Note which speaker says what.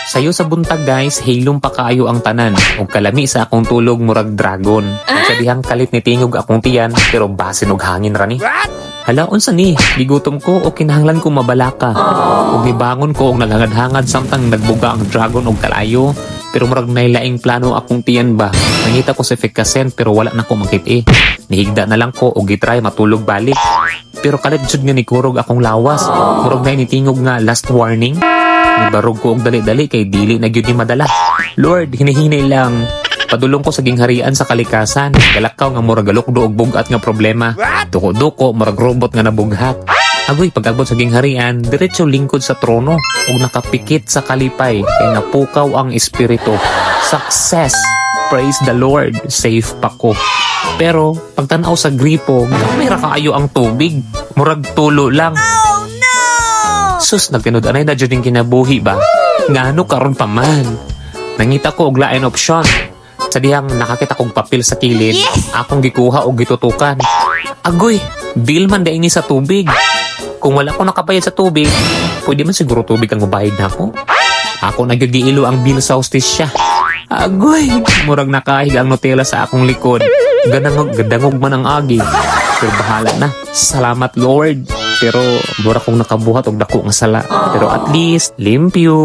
Speaker 1: Sayo sa buntag guys, hilom pa kaayo ang tanan. Og kalami sa akong tulog murag dragon. Sa dihang kalit ni tingog akong tiyan, pero basin og hangin ra ni. Hala, unsa ni? Gigutom ko o kinahanglan ko mabalaka. Og nibangon ko og naghangad-hangad samtang nagbuga ang dragon og kalayo. Pero murag nailaing plano akong tiyan ba. Nangita ko sa efikasen pero wala na ko makit Nihigda na lang ko og gitry matulog balik. Pero kalit jud nga nikurog akong lawas. Murag na initingog nga last warning. Nibarog ko og dali-dali kay dili na gyud ni madala. Lord, hinihinay lang. Padulong ko sa gingharian sa kalikasan. Galakaw nga murag galukdo og bugat nga problema. Duko-duko murag robot nga nabughat. Agoy, pag-abot sa gingharian, diretso lingkod sa trono ug nakapikit sa kalipay kay napukaw ang espiritu. Success! Praise the Lord! Safe pa ko. Pero, pagtanaw sa gripo, may kaayo ang tubig. Murag tulo lang.
Speaker 2: Oh no!
Speaker 1: Sus, nagtinud-anay na dyan yung kinabuhi ba? Ngano karon pa man? Nangita ko og lain option. Sa dihang nakakita kong papel sa kilid, akong gikuha og gitutukan. Agoy, bill man daing ni sa tubig. Kung wala ko nakabayad sa tubig, pwede man siguro tubig ang mabayad na ako. Ako nagigiilo ang bill sa hostisya. Agoy, murag nakahig ang Nutella sa akong likod. Gadangog man ang agi. Pero bahala na. Salamat Lord. Pero mura kong nakabuhat og dako nga sala. Pero at least, limpyo.